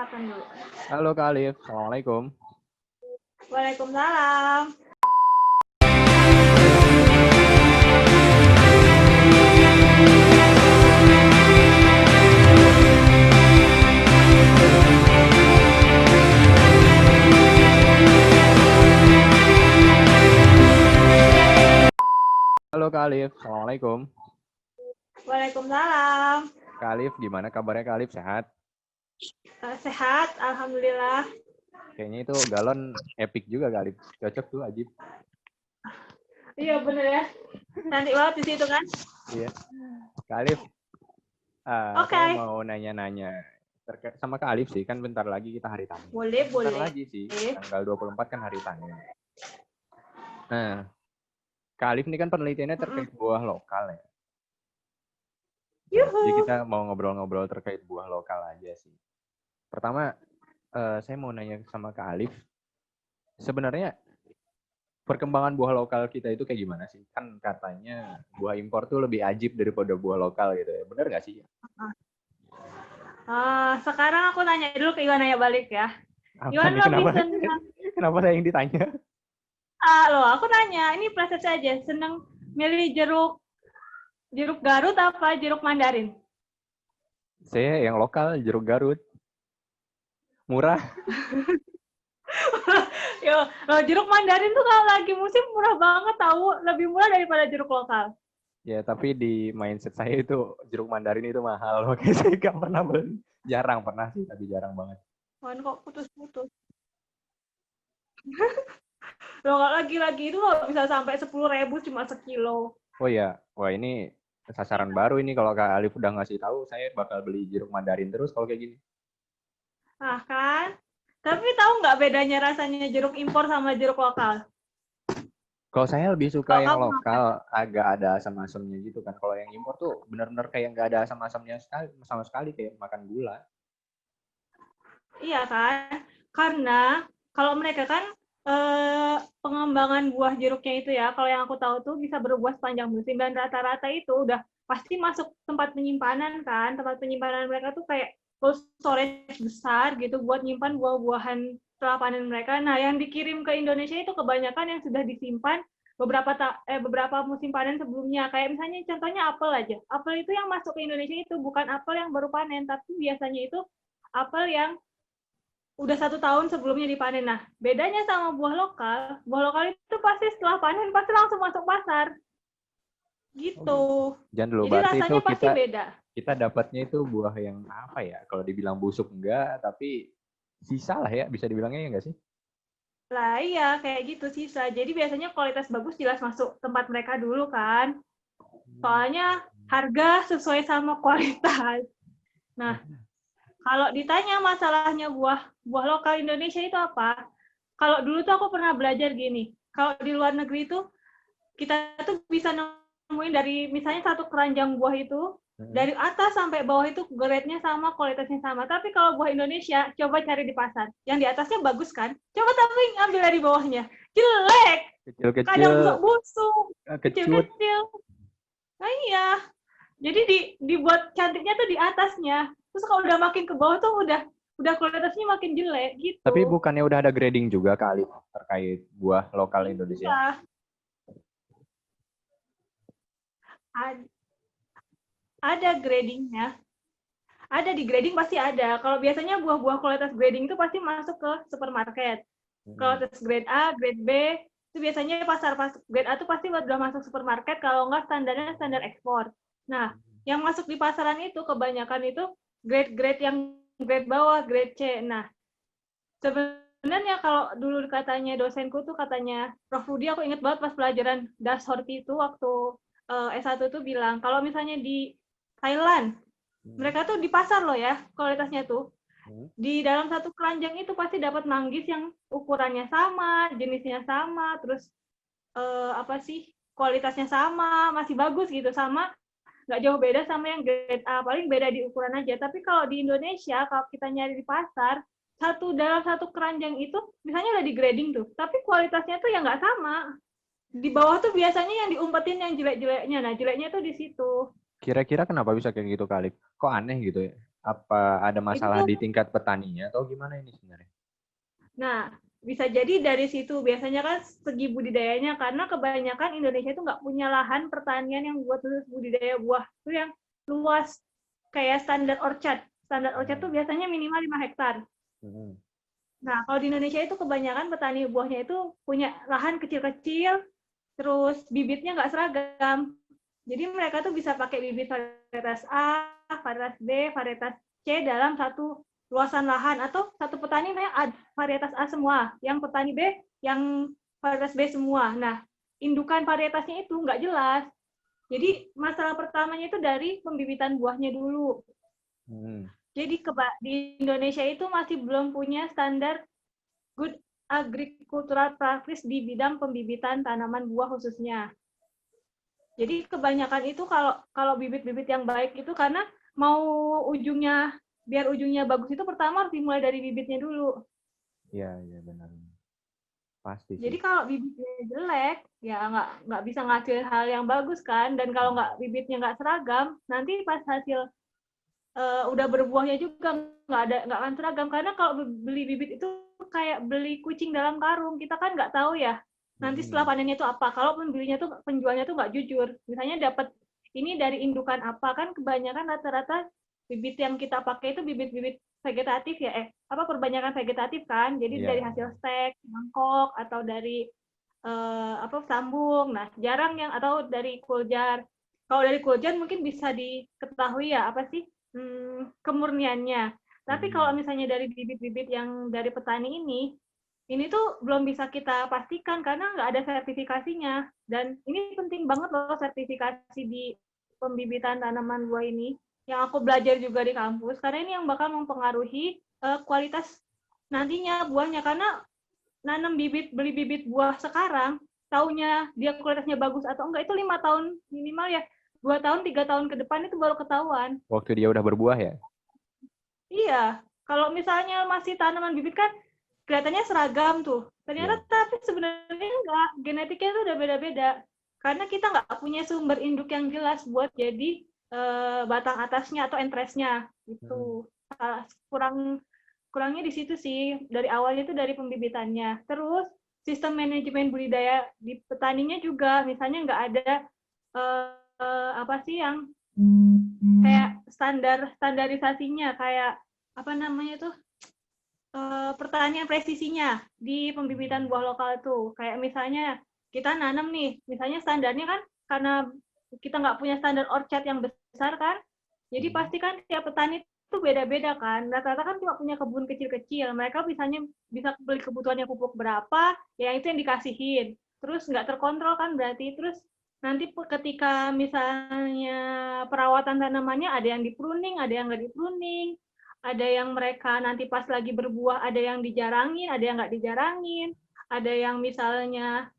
makan dulu. Halo Kak Alif, Assalamualaikum. Waalaikumsalam. Halo Kak Alif, Assalamualaikum. Waalaikumsalam. Kak Alif, gimana kabarnya Kak Alif? Sehat? Sehat, alhamdulillah. Kayaknya itu galon epic juga Kak Alif. Cocok tuh, Ajib. Iya bener ya. Cantik banget di situ kan? Iya. Kak Alif, Oke. saya mau nanya-nanya terkait sama Kak Alif sih, kan bentar lagi kita hari tani. Boleh. Bentar lagi sih, tanggal 24 kan hari tani. Nah, Kak Alif ini kan penelitiannya terkait buah lokal ya. Yuhu. Jadi kita mau ngobrol-ngobrol terkait buah lokal aja sih. Pertama, saya mau nanya sama Kak Alif, sebenarnya perkembangan buah lokal kita itu kayak gimana sih? Kan katanya buah impor tuh lebih ajib daripada buah lokal gitu ya. Bener nggak sih? Sekarang aku nanya dulu ke Iwan ya balik ya. Iwan lebih senang. Kenapa saya yang ditanya? Loh, aku nanya. Ini proses aja. Senang milih jeruk Garut apa jeruk Mandarin? Saya yang lokal, jeruk Garut. Murah. Yo, jeruk Mandarin tuh kalau lagi musim murah banget tahu, lebih murah daripada jeruk lokal. Ya, tapi di mindset saya itu jeruk Mandarin itu mahal, makanya saya nggak pernah beli. Jarang pernah sih, tapi jarang banget. Wan kok putus-putus. Loh, lagi-lagi itu nggak bisa sampai 10.000 cuma sekilo. Oh iya, wah ini sasaran baru ini kalau Kak Alif udah ngasih tahu, saya bakal beli jeruk Mandarin terus kalau kayak gini. Nah kan, tapi tahu nggak bedanya rasanya jeruk impor sama jeruk lokal? Kalau saya lebih suka yang lokal, agak ada asam-asamnya gitu kan. Kalau yang impor tuh benar-benar kayak nggak ada asam-asamnya sama sekali, kayak makan gula. Iya kan, karena kalau mereka kan pengembangan buah jeruknya itu ya, kalau yang aku tahu tuh bisa berbuah sepanjang musim dan rata-rata itu udah pasti masuk tempat penyimpanan kan. Tempat penyimpanan mereka tuh kayak cold storage besar gitu buat nyimpan buah-buahan setelah panen mereka. Nah, yang dikirim ke Indonesia itu kebanyakan yang sudah disimpan beberapa musim panen sebelumnya. Kayak misalnya contohnya apel aja. Apel itu yang masuk ke Indonesia itu bukan apel yang baru panen, tapi biasanya itu apel yang udah 1 tahun sebelumnya dipanen. Nah, bedanya sama buah lokal itu pasti setelah panen pasti langsung masuk pasar. Gitu. Jangan dulu, jadi berarti rasanya itu pasti beda. Kita dapatnya itu buah yang apa ya? Kalau dibilang busuk enggak, tapi sisa lah ya, bisa dibilangnya ya nggak sih? Lah iya, kayak gitu sisa. Jadi biasanya kualitas bagus jelas masuk tempat mereka dulu kan. Soalnya harga sesuai sama kualitas. Nah, kalau ditanya masalahnya buah lokal Indonesia itu apa? Kalau dulu tuh aku pernah belajar gini. Kalau di luar negeri tuh kita tuh bisa nemuin dari misalnya satu keranjang buah itu dari atas sampai bawah itu grade-nya sama, kualitasnya sama. Tapi kalau buah Indonesia, coba cari di pasar. Yang di atasnya bagus kan? Coba tapi ambil dari bawahnya. Jelek. Kecil-kecil. Kadang juga busuk. Kecil-kecil. Nah iya. Jadi dibuat cantiknya tuh di atasnya. Terus kalau udah makin ke bawah tuh udah kualitasnya makin jelek gitu. Tapi bukannya udah ada grading juga kali terkait buah lokal Indonesia? Iya. Ada gradingnya. Ada di grading pasti ada. Kalau biasanya buah-buah kualitas grading itu pasti masuk ke supermarket. Kualitas grade A, grade B, itu biasanya pasar grade A itu pasti udah masuk supermarket, kalau nggak standarnya standar ekspor. Nah, yang masuk di pasaran itu kebanyakan itu grade-grade yang grade bawah, grade C. Nah, sebenarnya kalau dulu katanya dosenku tuh katanya, Prof. Rudi, aku inget banget pas pelajaran Dashorti itu waktu S1 tuh bilang, kalau misalnya di Thailand, mereka tuh di pasar loh ya, kualitasnya tuh. Di dalam satu keranjang itu pasti dapat manggis yang ukurannya sama, jenisnya sama, terus kualitasnya sama, masih bagus gitu, sama nggak jauh beda sama yang grade A, paling beda di ukuran aja. Tapi kalau di Indonesia, kalau kita nyari di pasar, dalam satu keranjang itu misalnya udah di grading tuh, tapi kualitasnya tuh ya nggak sama. Di bawah tuh biasanya yang diumpetin yang jelek-jeleknya. Nah, jeleknya tuh di situ. Kira-kira kenapa bisa kayak gitu, Kak Alif? Kok aneh gitu ya? Apa ada Itu masalah tuh, di tingkat petaninya atau gimana ini sebenarnya? nah bisa jadi dari situ biasanya kan segi budidayanya karena kebanyakan Indonesia itu nggak punya lahan pertanian yang buat khusus budidaya buah itu yang luas kayak standar orchard. Standar orchard tuh biasanya minimal 5 hektar. Hmm. Nah, kalau di Indonesia itu kebanyakan petani buahnya itu punya lahan kecil-kecil, terus bibitnya nggak seragam. Jadi mereka tuh bisa pakai bibit varietas A, varietas B, varietas C dalam satu luasan lahan. Atau satu petani misalnya varietas A semua, yang petani B yang varietas B semua. Nah, indukan varietasnya itu nggak jelas. Jadi masalah pertamanya itu dari pembibitan buahnya dulu. Jadi di Indonesia itu masih belum punya standar good agricultural practice di bidang pembibitan tanaman buah khususnya. Jadi kebanyakan itu kalau bibit-bibit yang baik itu karena mau ujungnya biar ujungnya bagus itu pertama harus dimulai dari bibitnya dulu. Iya, iya benar. Pasti sih. Jadi kalau bibitnya jelek, ya nggak bisa ngasilin hal yang bagus kan. Dan kalau bibitnya nggak seragam, nanti pas hasil udah berbuahnya juga nggak akan seragam. Karena kalau beli bibit itu kayak beli kucing dalam karung. Kita kan nggak tahu ya nanti setelah panennya itu apa. Kalau penjualnya tuh nggak jujur. Misalnya dapat ini dari indukan apa, kan kebanyakan rata-rata bibit yang kita pakai itu bibit-bibit vegetatif ya, perbanyakan vegetatif kan. Jadi dari hasil stek, mangkok, atau dari sambung. Nah, jarang yang atau dari kuljar. Kalau dari kuljar mungkin bisa diketahui ya apa sih kemurniannya. Tapi kalau misalnya dari bibit-bibit yang dari petani ini tuh belum bisa kita pastikan karena nggak ada sertifikasinya. Dan ini penting banget loh sertifikasi di pembibitan tanaman buah ini. Yang aku belajar juga di kampus, karena ini yang bakal mempengaruhi kualitas nantinya buahnya. Karena beli bibit buah sekarang, taunya dia kualitasnya bagus atau enggak itu 5 tahun minimal ya, 2 tahun 3 tahun ke depan itu baru ketahuan. Waktu dia udah berbuah ya? Iya, kalau misalnya masih tanaman bibit kan kelihatannya seragam tuh. Ternyata tapi sebenarnya enggak, genetiknya tuh udah beda-beda. Karena kita nggak punya sumber induk yang jelas buat jadi batang atasnya atau entresnya itu. Kurangnya di situ sih, dari awalnya itu dari pembibitannya. Terus sistem manajemen budidaya di petaninya juga, misalnya nggak ada apa sih yang kayak standarisasinya, kayak apa namanya tuh pertanian presisinya di pembibitan buah lokal tuh. Kayak misalnya kita nanam nih, misalnya standarnya kan karena kita nggak punya standar orchard yang besar kan, jadi pasti kan tiap petani itu beda-beda kan. Rata-rata kan cuma punya kebun kecil-kecil. Mereka bisa beli kebutuhannya pupuk berapa, ya itu yang dikasihin. Terus nggak terkontrol kan berarti. Terus nanti ketika misalnya perawatan tanamannya ada yang di pruning, ada yang nggak di pruning, ada yang mereka nanti pas lagi berbuah ada yang dijarangin, ada yang nggak dijarangin, ada yang misalnya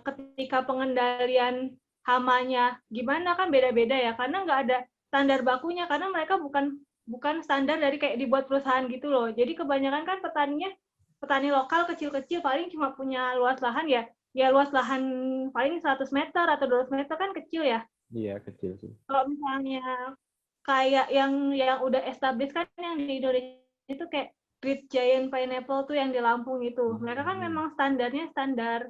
ketika pengendalian hamanya gimana kan beda-beda ya, karena nggak ada standar bakunya, karena mereka bukan standar dari kayak dibuat perusahaan gitu loh. Jadi kebanyakan kan petani lokal kecil-kecil paling cuma punya luas lahan ya luas lahan paling 100 meter atau 200 meter kan kecil ya. Iya, kecil sih. Kalau misalnya kayak yang udah established kan yang di Indonesia itu kayak Great Giant Pineapple tuh yang di Lampung itu. Mereka kan memang standarnya standar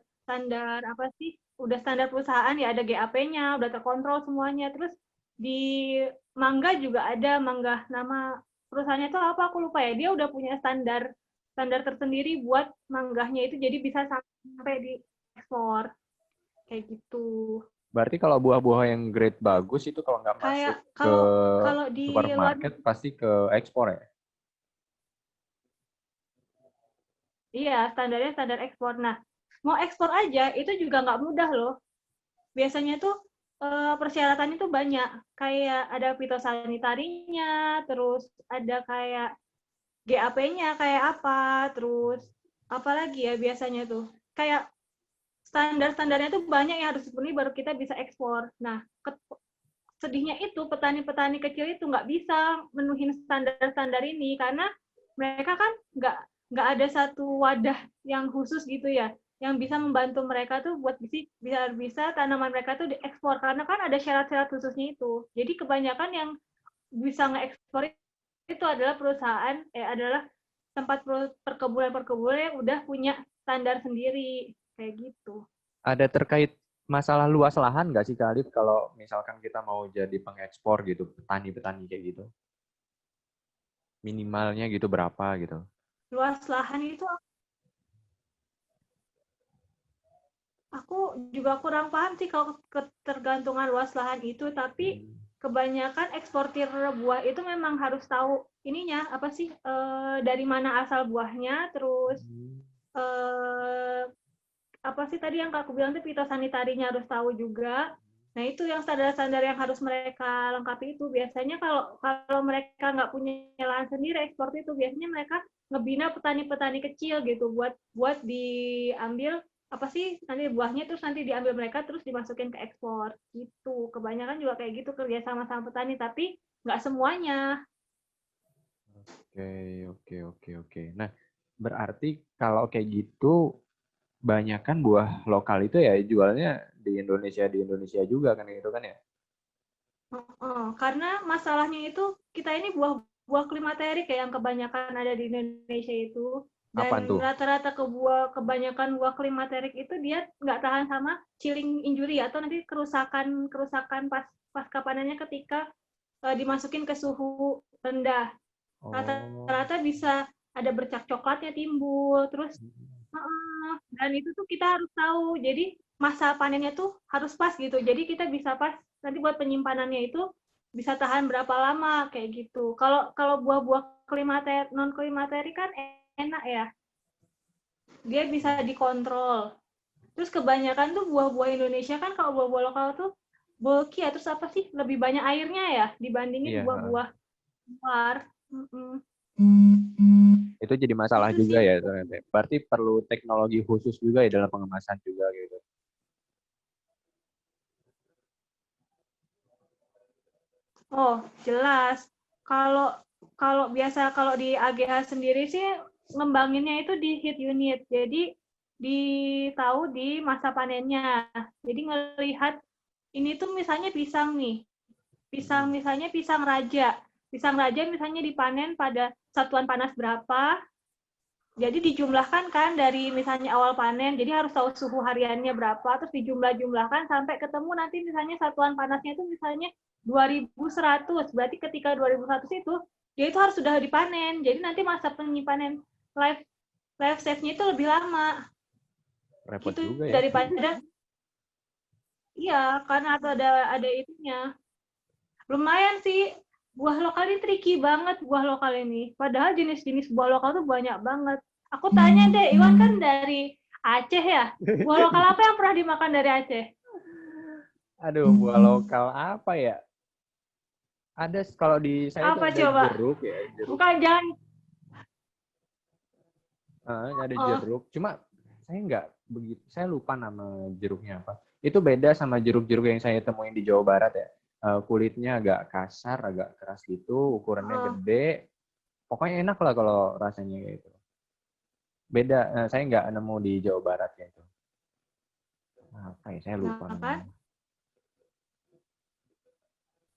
apa sih? Udah standar perusahaan ya, ada GAP-nya, udah terkontrol semuanya. Terus di mangga juga ada mangga, nama perusahaannya itu apa aku lupa ya. Dia udah punya standar tersendiri buat manggahnya itu, jadi bisa sampai diekspor kayak gitu. Berarti kalau buah-buah yang grade bagus itu kalau nggak masuk ke kalau di supermarket pasti ke ekspor ya? Iya, standarnya standar ekspor. Nah, mau ekspor aja itu juga nggak mudah loh. Biasanya tuh persyaratannya tuh banyak. Kayak ada fitosanitarinya, terus ada kayak GAP-nya kayak apa, terus apalagi ya biasanya tuh. Kayak standar-standarnya tuh banyak yang harus dipenuhi baru kita bisa ekspor. Nah, sedihnya itu petani-petani kecil itu nggak bisa menuhin standar-standar ini karena mereka kan nggak ada satu wadah yang khusus gitu ya yang bisa membantu mereka tuh buat bisa tanaman mereka tuh diekspor karena kan ada syarat-syarat khususnya itu. Jadi kebanyakan yang bisa ngeekspor itu adalah adalah tempat perkebunan yang udah punya standar sendiri kayak gitu. Ada terkait masalah luas lahan nggak sih Kak Alif kalau misalkan kita mau jadi pengekspor gitu, petani-petani kayak gitu? Minimalnya gitu berapa gitu? Luas lahan itu aku juga kurang paham sih kalau ketergantungan luas lahan itu, tapi kebanyakan eksportir buah itu memang harus tahu ininya apa sih, dari mana asal buahnya, terus eh, apa sih tadi yang aku bilang tuh fitosanitarinya harus tahu juga. Nah itu yang standar-standar yang harus mereka lengkapi itu. Biasanya kalau mereka nggak punya lahan sendiri ekspor itu biasanya mereka ngebina petani-petani kecil gitu buat diambil apa sih nanti buahnya terus nanti diambil mereka terus dimasukin ke ekspor gitu. Kebanyakan juga kayak gitu kerja sama petani tapi nggak semuanya. Oke. Nah, berarti kalau kayak gitu, banyakan buah lokal itu ya jualnya di Indonesia juga kan gitu kan ya? Karena masalahnya itu kita ini buah klimaterik ya yang kebanyakan ada di Indonesia itu, Apaan dan tuh? rata-rata kebanyakan buah klimaterik itu dia nggak tahan sama chilling injury atau nanti kerusakan pasca panennya ketika dimasukin ke suhu rendah. Oh. Rata-rata bisa ada bercak coklatnya timbul, terus dan itu tuh kita harus tahu. Jadi masa panennya tuh harus pas gitu. Jadi kita bisa pas nanti buat penyimpanannya itu bisa tahan berapa lama kayak gitu. Kalau kalau buah-buah non klimateri kan enak ya. Dia bisa dikontrol. Terus kebanyakan tuh buah-buah Indonesia kan kalau buah-buah lokal tuh bulky ya, terus apa sih? Lebih banyak airnya ya dibandingin Iya, buah-buah luar. itu jadi masalah Itu juga sih. ya ternyata. Berarti perlu teknologi khusus juga ya dalam pengemasan juga gitu. Oh, jelas. Kalau kalau biasa kalau di AGH sendiri sih ngembanginnya itu di heat unit. Jadi ditahu di masa panennya. Jadi ngelihat ini tuh misalnya pisang nih. Misalnya pisang raja. Pisang raja misalnya dipanen pada satuan panas berapa. Jadi dijumlahkan kan dari misalnya awal panen. Jadi harus tahu suhu hariannya berapa, terus dijumlahkan sampai ketemu nanti misalnya satuan panasnya itu misalnya 2100. Berarti ketika 2100 itu dia itu harus sudah dipanen. Jadi nanti masa penyimpanan life life save-nya itu lebih lama. Repot Gitu juga ya. daripada iya, karena ada itunya. Lumayan sih. Buah lokal ini tricky banget buah lokal ini. Padahal jenis-jenis buah lokal tuh banyak banget. Aku tanya deh, Iwan kan dari Aceh ya. Buah lokal apa yang pernah dimakan dari Aceh? Aduh, buah lokal apa ya? Ada kalau di saya tuh Apa ada coba? jeruk ya, jeruk. Bukan jangan. Ada Oh, jeruk. Cuma saya nggak begitu, saya lupa nama jeruknya apa. Itu beda sama jeruk-jeruk yang saya temuin di Jawa Barat ya. Kulitnya agak kasar, agak keras gitu, ukurannya oh, gede. Pokoknya enak lah kalau rasanya gitu. Beda, saya nggak nemu di Jawa Barat ya itu. Apa ya, saya lupa nah kan? namanya.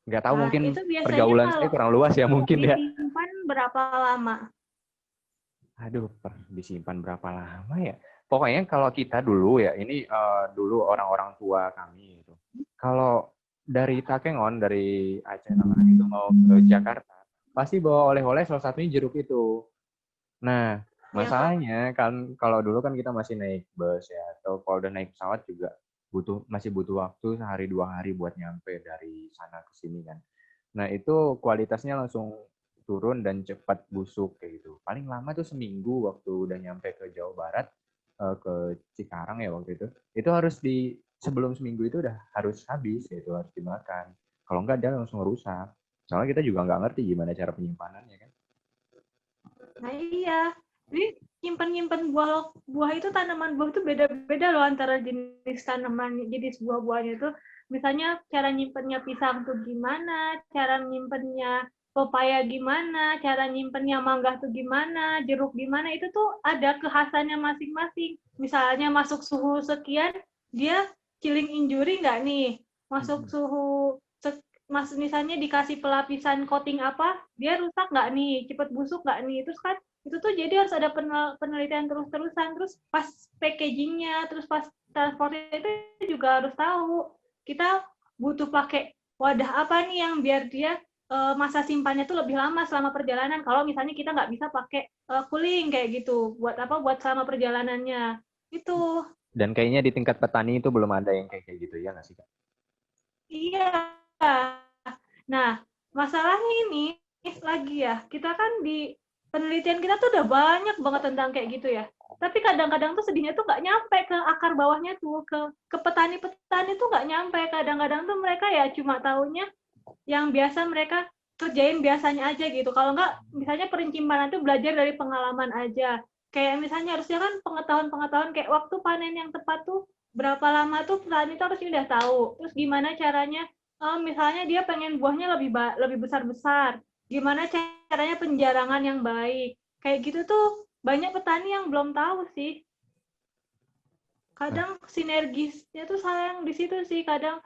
Nggak tahu, Nah, mungkin itu biasanya pergaulan saya kalau kurang luas ya mungkin ya. disimpan berapa lama? Aduh, disimpan berapa lama ya? Pokoknya kalau kita dulu ya, ini dulu orang-orang tua kami itu. Kalau dari Takengon, dari Aceh Tangerang itu mau ke Jakarta, pasti bawa oleh-oleh salah satunya jeruk itu. Nah, Ya kan? masalahnya kan kalau dulu kan kita masih naik bus ya, atau kalau udah naik pesawat juga masih butuh waktu sehari 2 hari buat nyampe dari sana ke sini kan. Nah, itu kualitasnya langsung turun dan cepat busuk kayak gitu. Paling lama tuh seminggu waktu udah nyampe ke Jawa Barat, ke Cikarang ya waktu itu. Itu harus sebelum seminggu itu udah harus habis gitu, harus dimakan. Kalau enggak dia langsung rusak. Soalnya kita juga nggak ngerti gimana cara penyimpanannya kan. Nah iya. Jadi nyimpen-nyimpen buah itu tanaman buah itu beda-beda loh antara jenis tanaman, jenis buah-buahnya itu. Misalnya cara nyimpennya pisang tuh gimana, cara nyimpennya pepaya gimana, cara nyimpennya mangga tuh gimana, jeruk gimana, itu tuh ada kekhasannya masing-masing. Misalnya masuk suhu sekian, dia chilling injury nggak nih? Masuk suhu misalnya dikasih pelapisan coating apa, dia rusak nggak nih, cepet busuk nggak nih, terus kan itu tuh jadi harus ada penelitian terus-terusan, terus pas packagingnya, terus pas transportnya itu juga harus tahu kita butuh pakai wadah apa nih yang biar dia masa simpannya tuh lebih lama selama perjalanan. Kalau misalnya kita nggak bisa pakai cooling kayak gitu, buat apa? Buat selama perjalanannya itu. Dan kayaknya di tingkat petani itu belum ada yang kayak gitu ya nggak sih Kak? Iya. Nah, masalahnya ini lagi ya, kita kan di penelitian kita tuh udah banyak banget tentang kayak gitu ya. Tapi kadang-kadang tuh sedihnya tuh nggak nyampe ke akar bawahnya tuh, ke petani-petani tuh nggak nyampe. Kadang-kadang tuh mereka ya cuma taunya yang biasa mereka kerjain biasanya aja gitu. Kalau nggak, misalnya perincimanan tuh belajar dari pengalaman aja. Kayak misalnya harusnya kan pengetahuan-pengetahuan kayak waktu panen yang tepat tuh berapa lama tuh petani tuh harusnya udah tahu. Terus gimana caranya, misalnya dia pengen buahnya lebih besar-besar. Gimana caranya penjarangan yang baik. Kayak gitu tuh banyak petani yang belum tahu sih. Kadang sinergisnya tuh sayang di situ sih. Kadang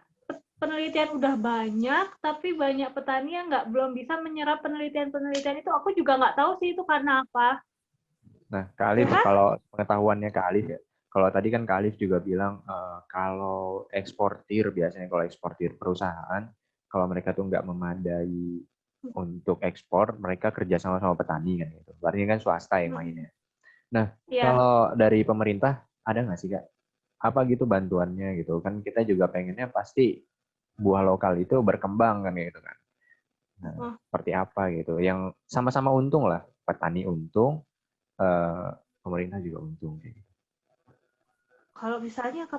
penelitian udah banyak, tapi banyak petani yang belum bisa menyerap penelitian-penelitian itu. Aku juga nggak tahu sih itu karena apa. Nah, Kak Alif, Ya, kalau pengetahuannya Kak Alif ya, kalau tadi kan Kak Alif juga bilang kalau eksportir, biasanya kalau eksportir perusahaan, kalau mereka tuh nggak memadai untuk ekspor, mereka kerja sama petani kan gitu. Berarti kan swasta yang mainnya. Nah, ya. kalau dari pemerintah ada nggak sih Kak? Apa gitu bantuannya gitu? Kan kita juga pengennya pasti buah lokal itu berkembang kan gitu kan. Nah, seperti apa gitu? Yang sama-sama untung lah, petani untung, pemerintah juga untung. Kalau misalnya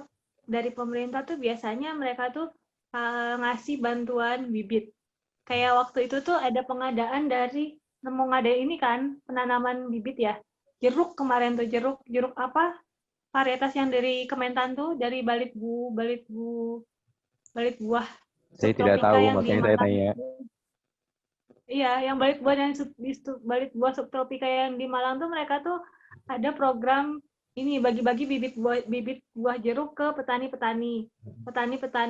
dari pemerintah tuh biasanya mereka tuh ngasih bantuan bibit. Kayak waktu itu tuh ada pengadaan dari, mau ngadain ini kan, penanaman bibit ya. Jeruk kemarin tuh, jeruk apa, varietas yang dari Kementan tuh, dari balit buah Saya tidak subtropika tahu, yang di makanya saya Malang. tanya. Iya, yang balit buah subtropika yang di Malang tuh mereka tuh ada program ini bagi-bagi bibit buah jeruk ke petani-petani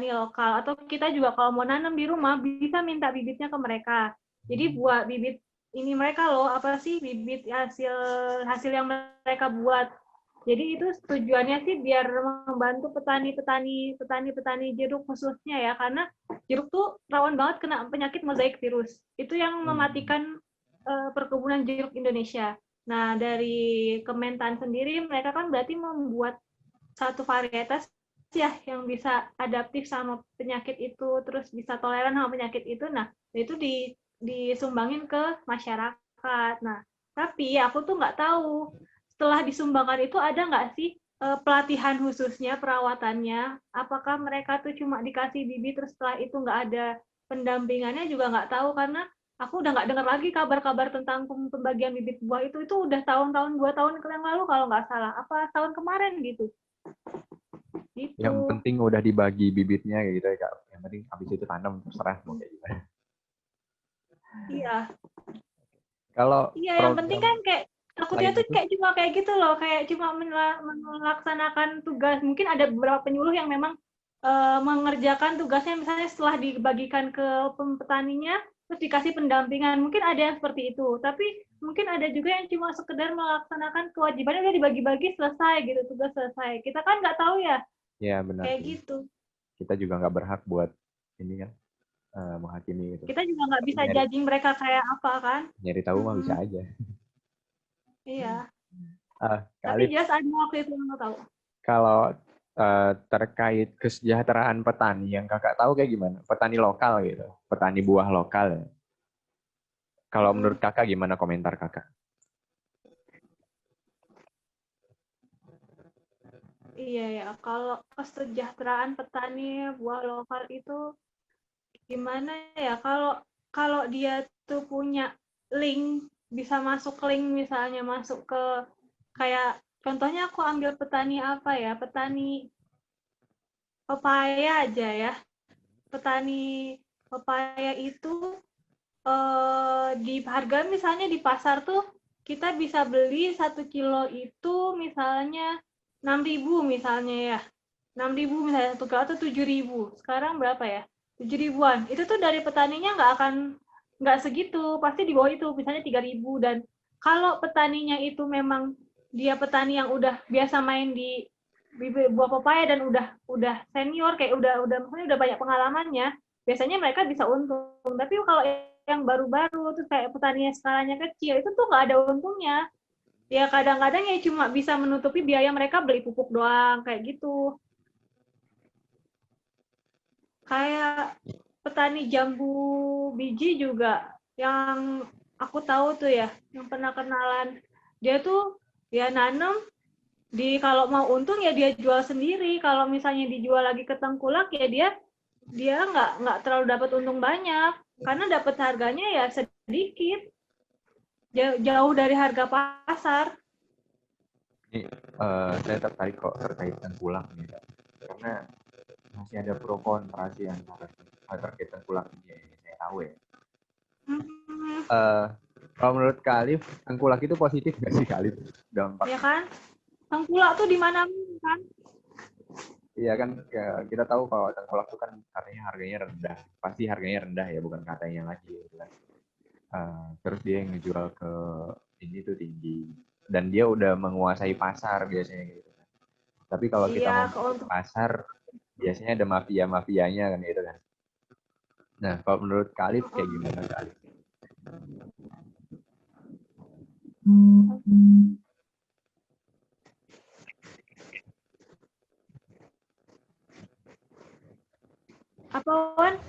lokal, atau kita juga kalau mau nanam di rumah bisa minta bibitnya ke mereka. Jadi buat bibit ini mereka loh, apa sih bibit hasil yang mereka buat. Jadi itu tujuannya sih biar membantu petani jeruk khususnya ya, karena jeruk tuh rawan banget kena penyakit mozaik virus. Itu yang mematikan perkebunan jeruk Indonesia. Nah, dari Kementan sendiri mereka kan berarti membuat satu varietas ya yang bisa adaptif sama penyakit itu, terus bisa toleran sama penyakit itu. Nah, itu disumbangin ke masyarakat. Nah, tapi aku tuh nggak tahu setelah disumbangkan itu ada nggak sih pelatihan khususnya, perawatannya, apakah mereka tuh cuma dikasih bibit terus setelah itu nggak ada pendampingannya, juga nggak tahu, karena aku udah nggak dengar lagi kabar-kabar tentang pembagian bibit buah itu udah tahun-tahun 2 tahun yang lalu kalau nggak salah, apa tahun kemarin gitu. Yang Gitu. penting udah dibagi bibitnya kayak gitu ya Kak. Yang penting habis itu tanam terserah mau kayak gimana. Iya. Kalau Iya, yang penting program kan kayak takutnya lain tuh itu, kayak cuma kayak gitu loh, kayak cuma melaksanakan tugas. Mungkin ada beberapa penyuluh yang memang mengerjakan tugasnya misalnya setelah dibagikan ke petaninya terus dikasih pendampingan. Mungkin ada yang seperti itu. Tapi mungkin ada juga yang cuma sekedar melaksanakan kewajibannya udah dibagi-bagi selesai gitu, tugas selesai. Kita kan nggak tahu ya, ya benar kayak sih. gitu. Kita juga nggak berhak buat ini kan menghakimi gitu. Kita juga nggak Tapi bisa judging mereka kayak apa kan. nyari tahu mah bisa aja. Iya. Kak Tapi Alif, jelas ada waktu itu yang tahu. kalau terkait kesejahteraan petani yang kakak tahu kayak gimana? Petani lokal gitu, petani buah lokal. Kalau menurut kakak gimana komentar kakak? Iya ya, kalau kesejahteraan petani buah lokal itu gimana ya? Kalau kalau dia tuh punya link, bisa masuk link, misalnya masuk ke kayak contohnya aku ambil petani apa ya? Petani pepaya aja ya. Petani pepaya itu di harga misalnya di pasar tuh kita bisa beli 1 kilo itu misalnya 6.000 misalnya ya. 6.000 misalnya 1 kilo atau 7.000. Sekarang berapa ya? 7 ribuan. Itu tuh dari petaninya nggak segitu, pasti di bawah itu, misalnya 3 ribu. Dan kalau petaninya itu memang dia petani yang udah biasa main di buah pepaya dan udah senior, kayak maksudnya udah banyak pengalamannya, biasanya mereka bisa untung. Tapi kalau yang baru-baru tuh kayak petani yang skalanya kecil, itu tuh nggak ada untungnya. Ya kadang-kadang ya cuma bisa menutupi biaya mereka beli pupuk doang, kayak gitu. Kayak petani jambu biji juga yang aku tahu tuh ya, yang pernah kenalan. Dia tuh ya nanam di kalau mau untung ya dia jual sendiri. Kalau misalnya dijual lagi ke tengkulak ya dia nggak terlalu dapat untung banyak karena dapat harganya ya sedikit, jauh dari harga pasar. Ini saya tertarik kok terkait tengkulak nih, Kak. Karena masih ada pro kontra sih antara terkait tengkulak ini yang saya tahu ya. Kalau menurut Kak Alif, tengkulak itu positif nggak sih Kak Alif? Dampak. Ya kan? Tengkulak tuh di mana kan? Iya kan, ya, kita tahu kalau tengkulak itu kan katanya harganya rendah. Pasti harganya rendah ya, bukan katanya lagi. Gitu kan. Terus dia yang ngejual ke ini tuh tinggi. Dan dia udah menguasai pasar biasanya gitu kan. Tapi kalau kita Iya, mau masuk pasar, biasanya ada mafia-mafianya kan gitu kan. Nah, kalau menurut Kak Alif kayak gimana Kak Alif? Apa Wan?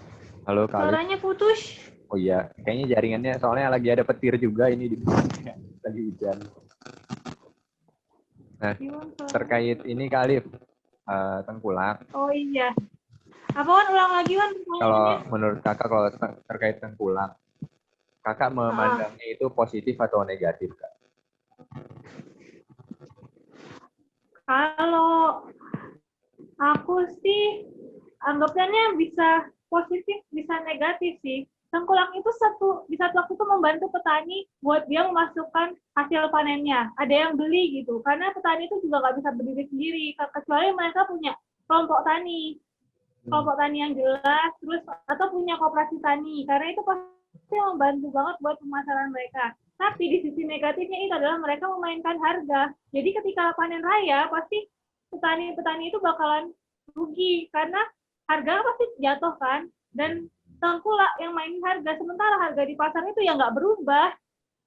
Halo Kak Alif. Suaranya putus. Oh iya, kayaknya jaringannya soalnya lagi ada petir juga ini di lagi hujan. Nah, terkait ini Kak Alif, tengkulak. Oh iya. Apa Wan, ulang lagi Wan Kalau pertanyaannya? menurut kakak kalau terkait tengkulak, kakak memandangnya itu positif atau negatif Kak? Kalau aku sih anggapannya bisa positif, bisa negatif sih. Tengkulak itu di satu waktu itu membantu petani buat dia memasukkan hasil panennya. Ada yang beli gitu, karena petani itu juga nggak bisa berdiri sendiri, kecuali mereka punya kelompok tani yang jelas, terus atau punya koperasi tani, karena itu pasti membantu banget buat pemasaran mereka. Tapi di sisi negatifnya itu adalah mereka memainkan harga. Jadi ketika panen raya pasti petani-petani itu bakalan rugi karena harga pasti jatuh kan. Dan tengkulak yang mainin harga, sementara harga di pasar itu ya nggak berubah,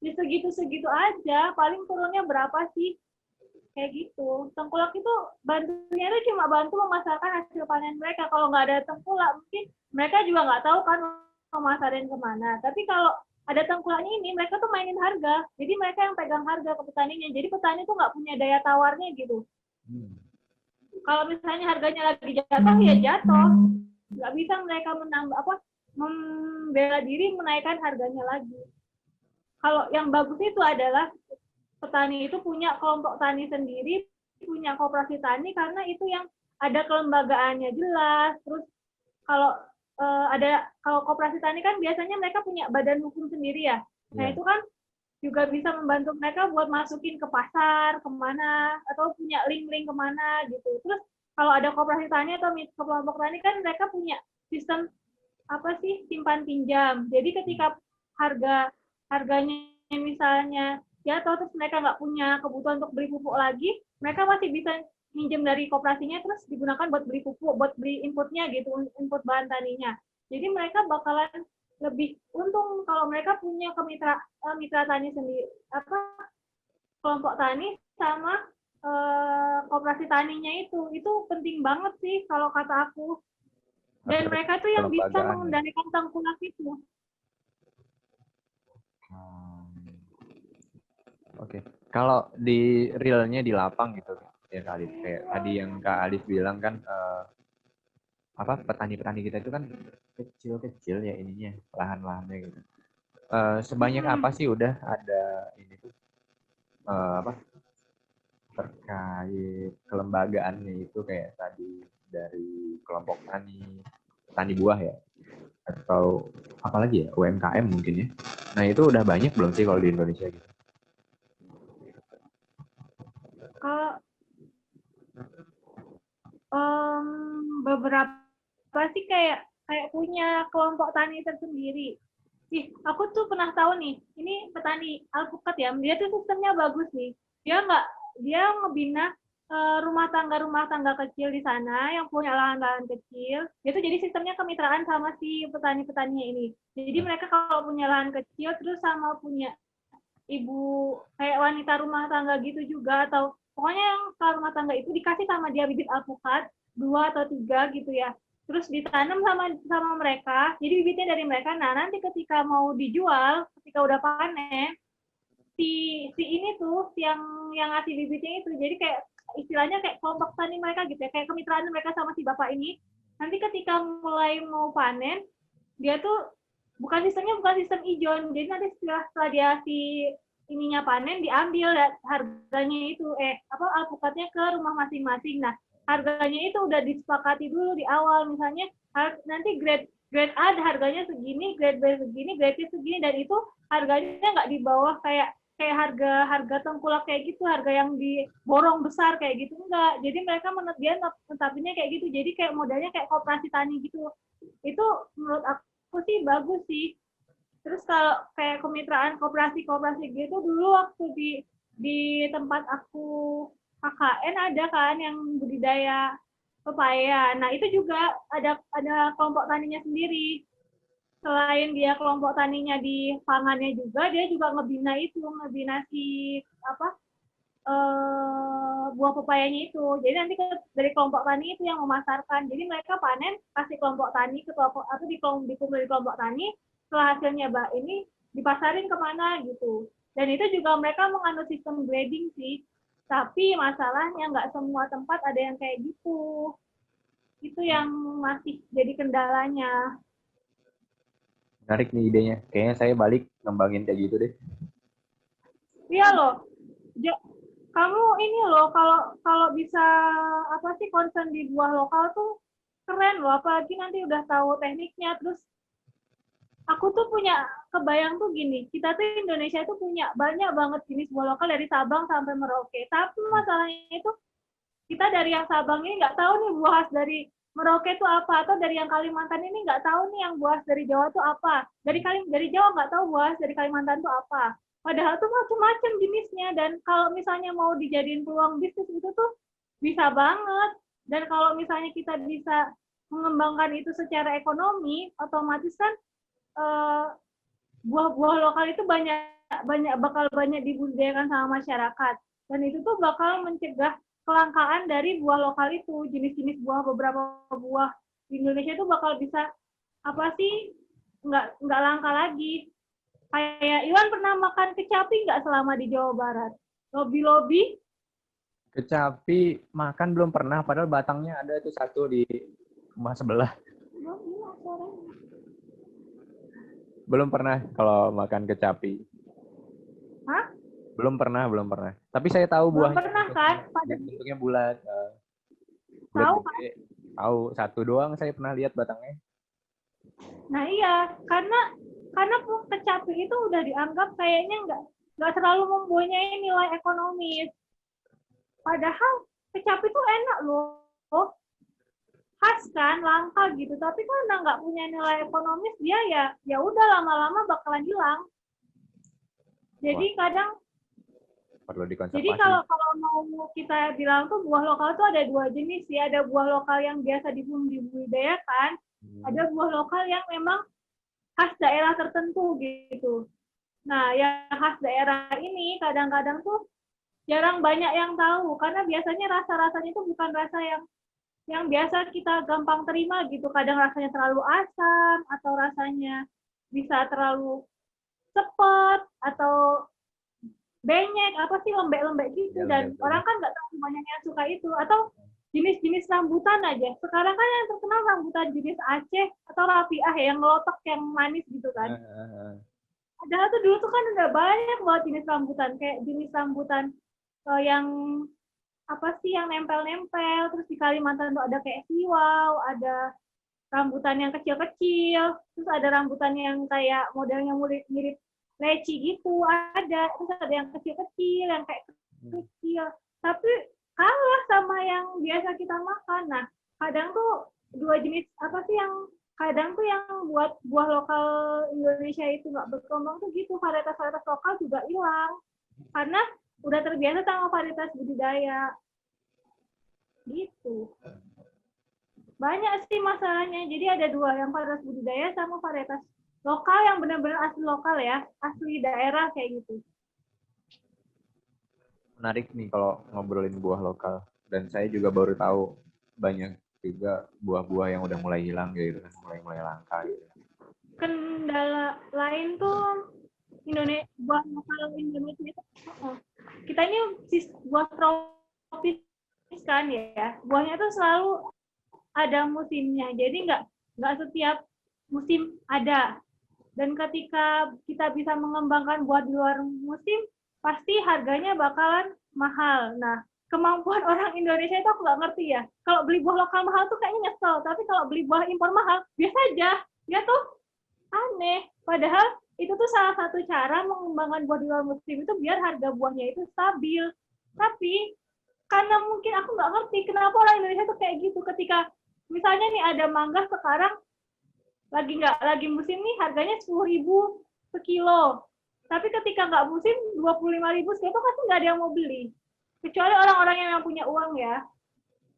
di segitu-segitu aja, paling turunnya berapa sih, kayak gitu. Tengkulak itu bantunya itu cuma bantu memasarkan hasil panen mereka. Kalau nggak ada tengkulak mungkin mereka juga nggak tahu kan memasarin kemana. Tapi kalau ada tengkulaknya ini, mereka tuh mainin harga, jadi mereka yang pegang harga ke petaninya, jadi petani tuh nggak punya daya tawarnya gitu. Kalau misalnya harganya lagi jatuh ya jatuh, nggak bisa mereka membela diri menaikkan harganya lagi. Kalau yang bagus itu adalah petani itu punya kelompok tani sendiri, punya koperasi tani, karena itu yang ada kelembagaannya jelas. Terus kalau kalau koperasi tani kan biasanya mereka punya badan hukum sendiri ya. Nah itu kan juga bisa membantu mereka buat masukin ke pasar kemana, atau punya link-link kemana gitu. Terus kalau ada koperasi tani atau kelompok tani kan mereka punya sistem simpan pinjam. Jadi ketika harganya misalnya jatuh, terus mereka nggak punya kebutuhan untuk beli pupuk lagi, mereka masih bisa minjem dari koperasinya terus digunakan buat beli pupuk, buat beli inputnya gitu, input bahan taninya. Jadi mereka bakalan lebih untung kalau mereka punya mitra tani sendiri, kelompok tani sama koperasi taninya itu penting banget sih kalau kata aku. Dan mereka tuh yang bisa mengendalikan tengkulak itu. Oke. Kalau di realnya di lapang gitu ya Kak Alif, kayak tadi yang Kak Alif bilang kan petani-petani kita itu kan kecil-kecil ya ininya, lahan-lahannya gitu. Sebanyak apa sih udah ada ini tuh terkait kelembagaannya itu kayak tadi dari kelompok tani buah ya, atau apalagi ya UMKM mungkin ya. Nah itu udah banyak belum sih kalau di Indonesia gitu? Beberapa sih kayak kayak punya kelompok tani tersendiri. Ih, aku tuh pernah tahu nih, ini petani alpukat ya, dia tuh sistemnya bagus nih. Dia ngebina rumah tangga kecil di sana yang punya lahan-lahan kecil. Dia tuh jadi sistemnya kemitraan sama si petani-petaninya ini. Jadi mereka kalau punya lahan kecil terus sama punya ibu kayak wanita rumah tangga gitu juga, atau pokoknya yang rumah tangga itu dikasih sama dia bibit alpukat 2 atau 3 gitu ya, terus ditanam sama mereka, jadi bibitnya dari mereka. Nah nanti ketika mau dijual, ketika udah panen, si ini tuh yang ngasih bibitnya itu jadi kayak istilahnya kayak kelompok tani mereka gitu ya, kayak kemitraan mereka sama si bapak ini. Nanti ketika mulai mau panen, dia tuh bukan sistem ijon, jadi nanti setelah dia si ininya panen, diambil harganya itu alpukatnya ke rumah masing-masing. Nah harganya itu udah disepakati dulu di awal, misalnya nanti grade A harganya segini, grade B segini, grade C segini, dan itu harganya nggak di bawah kayak harga tengkulak kayak gitu, harga yang diborong besar kayak gitu, enggak. Jadi mereka menetapinnya kayak gitu, jadi kayak modalnya kayak koperasi tani gitu. Itu menurut aku sih bagus sih. Terus kalau kayak kemitraan koperasi gitu dulu waktu di tempat aku KKN ada kan yang budidaya pepaya. Nah itu juga ada kelompok taninya sendiri. Selain dia kelompok taninya di pangannya juga, dia juga ngebina si buah pepayanya itu. Jadi nanti dari kelompok tani itu yang memasarkan. Jadi mereka panen, kasih kelompok tani ke kelompok atau dikumpul di kelompok tani. Setelah hasilnya ini dipasarin kemana gitu. Dan itu juga mereka menganut sistem grading sih. Tapi masalahnya nggak semua tempat ada yang kayak gitu. Itu yang masih jadi kendalanya. Menarik nih idenya. Kayaknya saya balik ngembangin kayak gitu deh. Iya loh. Kamu ini loh, kalau bisa concern di buah lokal tuh keren loh. Apalagi nanti udah tahu tekniknya. Terus aku tuh punya kebayang tuh gini, kita tuh Indonesia tuh punya banyak banget jenis buah lokal dari Sabang sampai Merauke. Tapi masalahnya itu kita dari yang Sabang ini nggak tahu nih buah khas dari Merauke itu apa, atau dari yang Kalimantan ini nggak tahu nih yang buah khas dari Jawa itu apa. Dari Jawa nggak tahu buah khas dari Kalimantan itu apa. Padahal tuh macam-macam jenisnya, dan kalau misalnya mau dijadiin peluang bisnis itu tuh bisa banget. Dan kalau misalnya kita bisa mengembangkan itu secara ekonomi, otomatis kan buah-buah lokal itu bakal banyak dibudidayakan sama masyarakat, dan itu tuh bakal mencegah kelangkaan dari buah lokal itu. Jenis-jenis beberapa buah di Indonesia itu bakal bisa nggak langka lagi. Kayak Iwan pernah makan kecapi nggak selama di Jawa Barat? Lobi-lobi? Kecapi makan belum pernah, padahal batangnya ada tuh satu di rumah sebelah. Belum pernah kalau makan kecapi. Hah? Belum pernah. Tapi saya tahu buahnya. Belum pernah kan? Bentuknya bulat. Tahu kan? Tahu, satu doang saya pernah lihat batangnya. Nah iya, karena kecapi itu udah dianggap kayaknya nggak terlalu mempunyai nilai ekonomis. Padahal kecapi itu enak loh, khas kan, langka gitu. Tapi karena nggak punya nilai ekonomis, dia ya udah lama-lama bakalan hilang. Jadi kadang perlu dikonservasi. Jadi kalau mau kita bilang tuh buah lokal tuh ada 2 jenis ya. Ada buah lokal yang biasa dibudidayakan, ada buah lokal yang memang khas daerah tertentu gitu. Nah, yang khas daerah ini kadang-kadang tuh jarang banyak yang tahu, karena biasanya rasa-rasanya itu bukan rasa yang biasa kita gampang terima gitu. Kadang rasanya terlalu asam, atau rasanya bisa terlalu sepet, atau benyek, lembek-lembek gitu. Dan orang kan nggak tahu banyak yang suka itu. Atau jenis-jenis rambutan aja. Sekarang kan yang terkenal rambutan jenis Aceh atau rapiah yang ngelotok, yang manis gitu kan. Padahal tuh dulu tuh kan udah banyak banget jenis rambutan. Kayak jenis rambutan yang yang nempel-nempel. Terus di Kalimantan tuh ada kayak siwau, ada rambutan yang kecil-kecil. Terus ada rambutan yang kayak modelnya mirip leci gitu, ada. Terus ada yang kecil-kecil, yang kayak kecil. Tapi kalah sama yang biasa kita makan. Nah, kadang tuh 2 jenis yang kadang tuh yang buat buah lokal Indonesia itu nggak berkembang tuh gitu, varietas-varietas lokal juga hilang karena udah terbiasa sama varietas budidaya gitu. Banyak sih masalahnya. Jadi ada dua, yang varietas budidaya sama varietas lokal yang benar-benar asli lokal ya, asli daerah kayak gitu. Menarik nih kalau ngobrolin buah lokal. Dan saya juga baru tahu banyak juga buah-buah yang udah mulai hilang gitu kan, mulai langka gitu. Kendala lain tuh Indonesia, buah lokal Indonesia itu kita ini buah tropis kan ya, buahnya tuh selalu ada musimnya, jadi nggak setiap musim ada. Dan ketika kita bisa mengembangkan buah di luar musim, pasti harganya bakalan mahal. Nah, kemampuan orang Indonesia itu aku nggak ngerti ya. Kalau beli buah lokal mahal tuh kayaknya nyesel, tapi kalau beli buah impor mahal, biasa aja. Ya tuh aneh. Padahal itu tuh salah satu cara mengembangkan buah di luar musim itu biar harga buahnya itu stabil. Tapi karena mungkin aku nggak ngerti kenapa orang Indonesia tuh kayak gitu. Ketika misalnya nih ada mangga sekarang lagi musim nih harganya 10.000 sekilo. Tapi ketika nggak musim 25.000 sekilo itu pasti nggak ada yang mau beli. Kecuali orang-orang yang punya uang ya.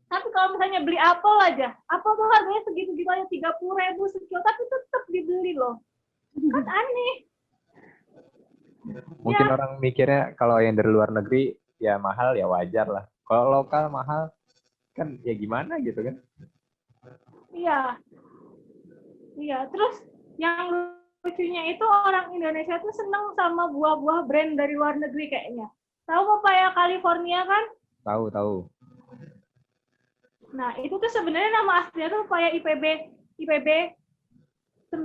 Tapi kalau misalnya beli apel aja, apel tuh harganya segitu-gitu aja 30.000 sekilo, tapi tetap dibeli loh. Kan aneh. Mungkin orang mikirnya kalau yang dari luar negeri ya mahal ya wajar lah. Kalau lokal mahal kan ya gimana gitu kan. Iya. Iya, terus yang lucunya itu orang Indonesia tuh seneng sama buah-buah brand dari luar negeri kayaknya. Tahu pepaya California kan? Tahu. Nah, itu tuh sebenarnya nama aslinya tuh pepaya IPB 9.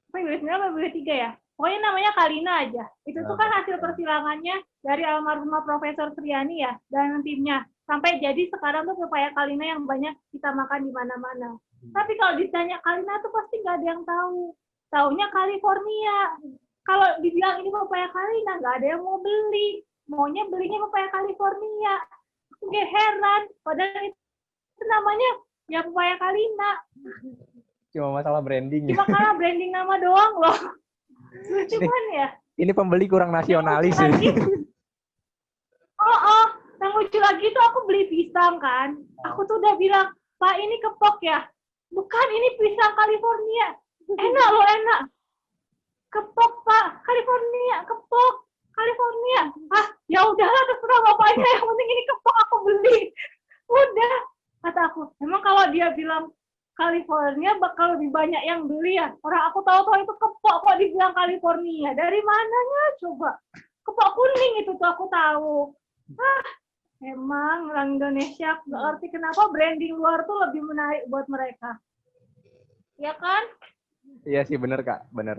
IPB 9 atau IPB 3 ya? Pokoknya namanya Kalina aja. Itu tuh kan hasil persilangannya dari almarhumah Profesor Triani ya, dan timnya. Sampai jadi sekarang tuh pepaya Kalina yang banyak kita makan di mana-mana. Tapi kalau ditanya Kalina tuh pasti nggak ada yang tahu. Taunya California. Kalau dibilang ini pepaya Kalina, nggak ada yang mau beli. Maunya belinya pepaya California. Aku kayak heran. Padahal itu namanya ya pepaya Kalina. Cuma masalah branding. Cuma kalah branding nama doang loh. Lucu kan ya? Ini pembeli kurang nasionalis sih. Oh, yang lucu lagi tuh aku beli pisang kan. Aku tuh udah bilang, Pak ini kepok ya? Bukan, ini pisang California. Enak loh, enak. Kepok Pak, California, kepok. California. Ah, ya udahlah terserah bapaknya, yang penting ini kepok aku beli. Udah, kata aku. Emang kalau dia bilang California bakal lebih banyak yang beli ya. Orang aku tahu-tahu itu kepok kok dibilang California. Dari mananya coba? Kepok kuning itu tuh aku tahu. Emang orang Indonesia nggak ngerti kenapa branding luar tuh lebih menarik buat mereka. Ya kan? Iya sih benar Kak, benar.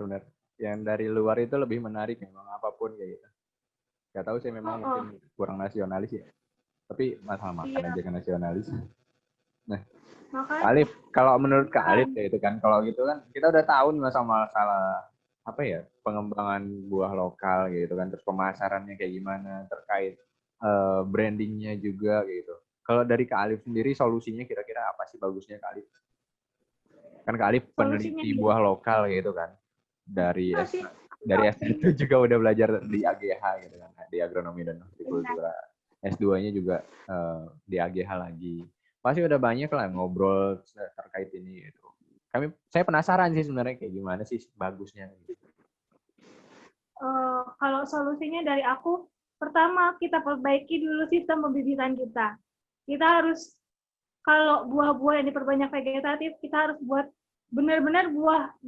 Yang dari luar itu lebih menarik memang apapun kayak gitu. Gak tahu sih memang mungkin kurang nasionalis ya. Tapi masalah makan aja kan nasionalis. Nah, Alif, kalau menurut Kak Alif ya itu kan, kalau gitu kan kita udah tahu nih masalah apa ya, pengembangan buah lokal gitu kan, terus pemasarannya kayak gimana, terkait brandingnya juga gitu. Kalau dari Kak Alif sendiri solusinya kira-kira apa sih bagusnya Kak Alif? Kan Kak Alif peneliti buah lokal gitu kan. Dari S1 juga udah belajar di AGH gitu kan, di Agronomi dan Hortikultura. S2-nya juga di AGH lagi. Pasti udah banyak lah ngobrol terkait ini gitu. Saya penasaran sih sebenarnya kayak gimana sih bagusnya gitu. Kalau solusinya dari aku, pertama kita perbaiki dulu sistem pembibitan kita. Kita harus, kalau buah-buah yang diperbanyak vegetatif, kita harus buat benar-benar buah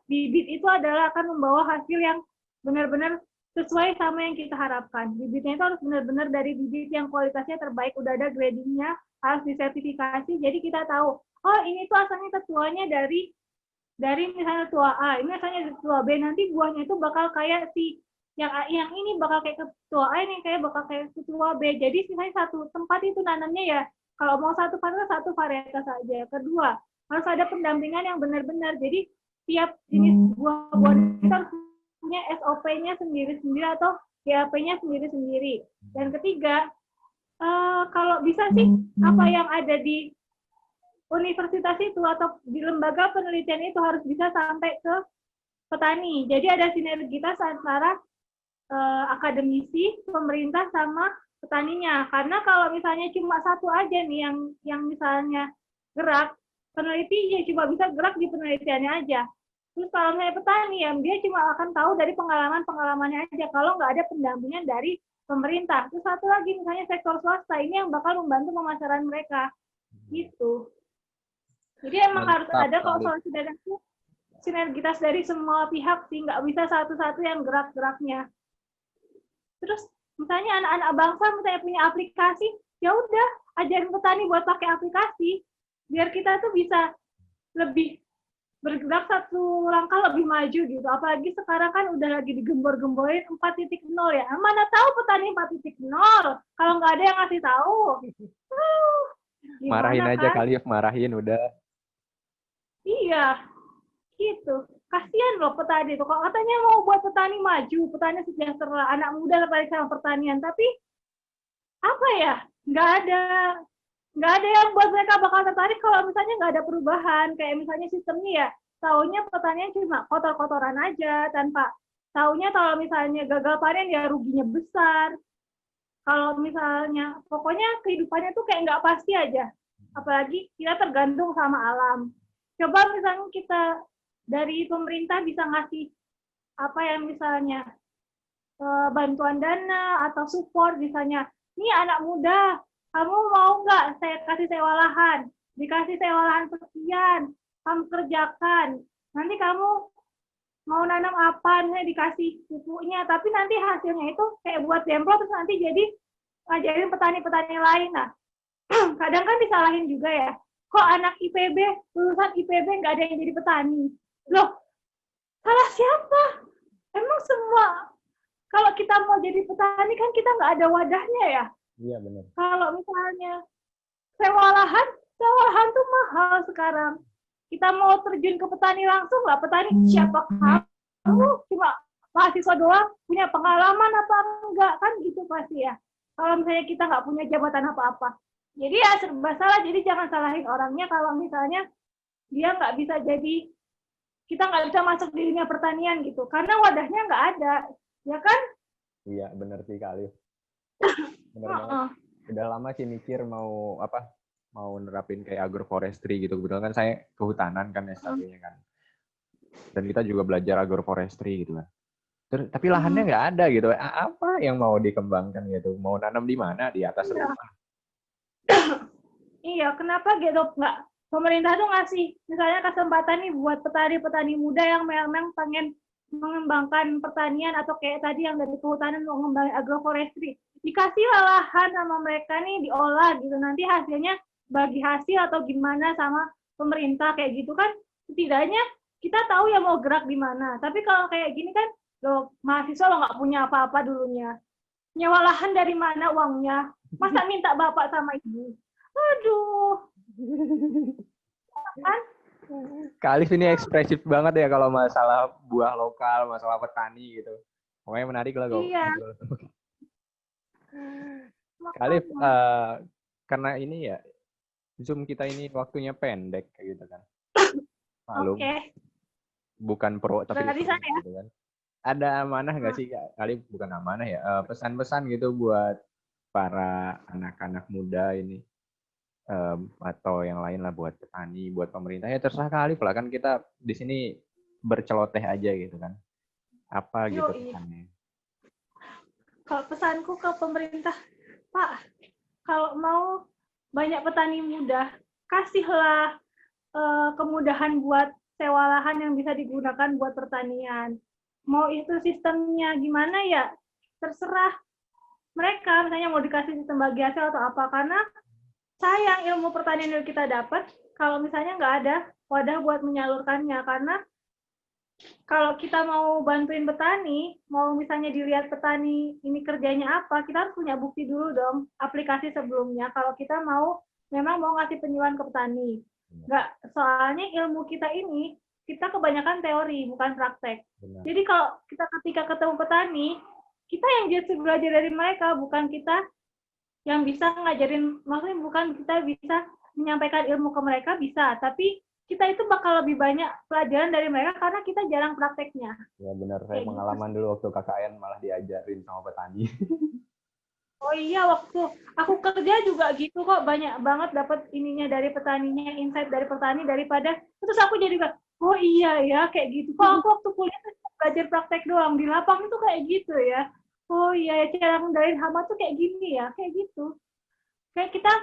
bibit itu adalah akan membawa hasil yang benar-benar sesuai sama yang kita harapkan. Bibitnya itu harus benar-benar dari bibit yang kualitasnya terbaik, udah ada gradingnya, harus disertifikasi. Jadi kita tahu, oh ini tuh asalnya ketuanya dari misalnya tua A, ini asalnya dari tua B, nanti buahnya itu bakal kayak si yang ini bakal kayak ketua A, ini kayak bakal kayak ketua B. Jadi misalnya satu tempat itu nanamnya ya, kalau mau satu varietas saja. Kedua, harus ada pendampingan yang benar-benar. Jadi tiap jenis buah-buah kita harus punya SOP-nya sendiri-sendiri atau GAP-nya sendiri-sendiri. Dan ketiga, kalau bisa sih apa yang ada di universitas itu atau di lembaga penelitian itu harus bisa sampai ke petani. Jadi ada sinergitas antara akademisi, pemerintah sama petaninya. Karena kalau misalnya cuma satu aja nih yang misalnya gerak, peneliti ya cuma bisa gerak di penelitiannya aja. Terus kalau misalnya petani ya dia cuma akan tahu dari pengalamannya aja. Kalau nggak ada pendampingan dari pemerintah. Terus satu lagi misalnya sektor swasta ini yang bakal membantu pemasaran mereka. Gitu. Jadi emang harus ada kalau soal sinergitas dari semua pihak sih, nggak bisa satu-satu yang gerak-geraknya. Terus misalnya anak-anak bangsa misalnya punya aplikasi, ya udah ajarin petani buat pakai aplikasi biar kita tuh bisa lebih bergerak satu langkah lebih maju gitu. Apalagi sekarang kan udah lagi digembor-gemborin 4.0 ya. Mana tahu petani 4.0 kalau nggak ada yang ngasih tahu. Marahin aja kan? Kali, marahin udah. Iya, gitu. Kasihan loh petani itu. Kalau katanya mau buat petani maju, petani sejahtera, anak muda tertarik sama pertanian, tapi apa ya? Nggak ada yang buat mereka bakal tertarik kalau misalnya nggak ada perubahan. Kayak misalnya sistemnya ya, taunya pertanian cuma kotor-kotoran aja, tanpa taunya kalau misalnya gagal panen ya ruginya besar. Kalau misalnya, pokoknya kehidupannya tuh kayak nggak pasti aja. Apalagi kita tergantung sama alam. Coba misalnya kita dari pemerintah bisa ngasih apa ya misalnya bantuan dana atau support misalnya, nih anak muda, kamu mau nggak saya kasih sewa lahan, dikasih sewa lahan sekian, kamu kerjakan, nanti kamu mau nanam apa, nih dikasih pupuknya, tapi nanti hasilnya itu kayak buat demplo terus nanti jadi ngajarin petani-petani lain. Nah, kadang kan disalahin juga ya, kok anak IPB, lulusan IPB nggak ada yang jadi petani. Loh, salah siapa? Emang semua, kalau kita mau jadi petani kan kita nggak ada wadahnya ya? Iya, benar. Kalau misalnya sewa lahan tuh mahal sekarang. Kita mau terjun ke petani langsung nggak? Petani siapa kamu? Cuma mahasiswa doang, punya pengalaman apa enggak? Kan gitu pasti ya. Kalau misalnya kita nggak punya jabatan apa-apa. Jadi ya serba salah, jadi jangan salahin orangnya kalau misalnya dia nggak bisa jadi, kita nggak bisa masuk di dunia pertanian gitu, karena wadahnya nggak ada, ya kan? Iya, benar sih Kak. Benar banget. Udah lama sih mikir mau nerapin kayak agroforestry gitu. Kebetulan kan saya kehutanan kan S1-nya kan. Dan kita juga belajar agroforestry gitu kan. Tapi lahannya nggak ada gitu. Apa yang mau dikembangkan gitu? Mau nanam di mana? Di atas rumah. Iya, kenapa gitu nggak pemerintah tuh ngasih misalnya kesempatan nih buat petani-petani muda yang memang pengen mengembangkan pertanian atau kayak tadi yang dari kehutanan mau mengembangkan agroforestry, dikasih lahan sama mereka nih diolah gitu, nanti hasilnya bagi hasil atau gimana sama pemerintah kayak gitu kan, setidaknya kita tahu ya mau gerak di mana. Tapi kalau kayak gini kan lo mahasiswa lo nggak punya apa-apa dulunya, nyewa lahan dari mana uangnya, masa minta bapak sama ibu. Aduh. Kan? Kak Alif ini ekspresif banget ya kalau masalah buah lokal, masalah petani gitu. Pokoknya menarik lah kok. Iya. Kak Alif, karena ini ya, Zoom kita ini waktunya pendek kayak gitu kan. Malum. Oke. Bukan pro, tapi gitu kan. Ada amanah nggak sih Kak Alif? Bukan amanah ya, pesan-pesan gitu buat para anak-anak muda ini. Atau yang lain lah buat petani, buat pemerintah, ya terserah Kak Alif lah, kan kita di sini berceloteh aja gitu kan. Apa gitu pesannya? Kalau pesanku ke pemerintah, Pak, kalau mau banyak petani muda, kasihlah kemudahan buat sewa lahan yang bisa digunakan buat pertanian. Mau itu sistemnya gimana ya, terserah mereka, misalnya mau dikasih sistem bagi hasil atau apa, karena sayang ilmu pertanian yang kita dapat kalau misalnya nggak ada wadah buat menyalurkannya. Karena kalau kita mau bantuin petani, mau misalnya dilihat petani ini kerjanya apa, kita harus punya bukti dulu dong, aplikasi sebelumnya. Kalau kita memang mau ngasih penyuluhan ke petani. Nggak, soalnya ilmu kita ini, kita kebanyakan teori, bukan praktek. Benar. Jadi kalau kita ketika ketemu petani, kita yang justru belajar dari mereka, bukan kita yang bisa ngajarin, maksudnya bukan kita bisa menyampaikan ilmu ke mereka bisa, tapi kita itu bakal lebih banyak pelajaran dari mereka karena kita jarang prakteknya. Ya benar, saya pengalaman dulu waktu KKN malah diajarin sama petani. Oh iya, waktu aku kerja juga gitu kok, banyak banget dapat ininya dari petaninya, insight dari petani daripada terus aku jadi bilang, oh iya ya kayak gitu. Kok aku waktu kuliah belajar praktek doang, di lapang itu kayak gitu ya. Oh iya ya, cara mengendalikan hama tuh kayak gini ya, kayak gitu. Kayak kita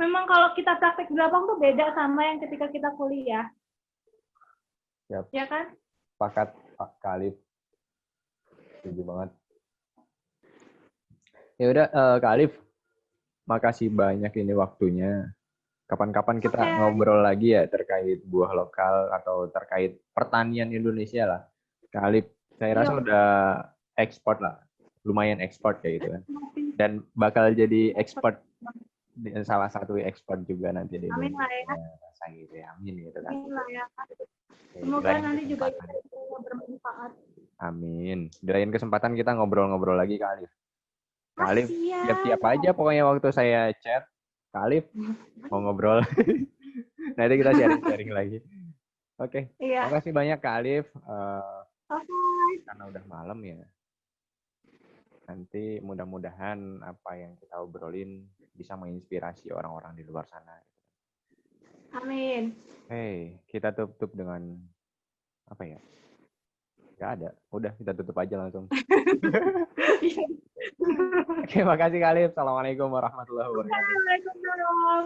memang kalau kita praktek di lapang tuh beda sama yang ketika kita kuliah. Siap. Ya kan? Sepakat Pak Khalif. Setuju banget. Ya udah, Kak Alif, makasih banyak ini waktunya. Kapan-kapan kita ngobrol lagi ya terkait buah lokal atau terkait pertanian Indonesia lah. Kak Alif, saya rasa udah ekspor lah, lumayan ekspor kayak gitu kan. Dan bakal jadi ekspor, salah satu ekspor juga nanti di Indonesia. Amin gitu ya, amin gitu kan. Amin lah ya. Semoga nanti juga bermanfaat. Amin. Di lain kesempatan kita ngobrol-ngobrol lagi Kak Alif. Kak Alif, siap-siap aja pokoknya waktu saya chat. Kak Alif, mau ngobrol. Nanti kita sharing-sharing lagi. Oke. Iya. Makasih banyak Kak Alif. Oke. Karena udah malam ya. Nanti mudah-mudahan apa yang kita obrolin bisa menginspirasi orang-orang di luar sana. Amin. Hey, kita tutup dengan apa ya? Gak ada. Udah, kita tutup aja langsung. Oke, makasih Kak Alif. Assalamualaikum warahmatullahi wabarakatuh. Waalaikumsalam.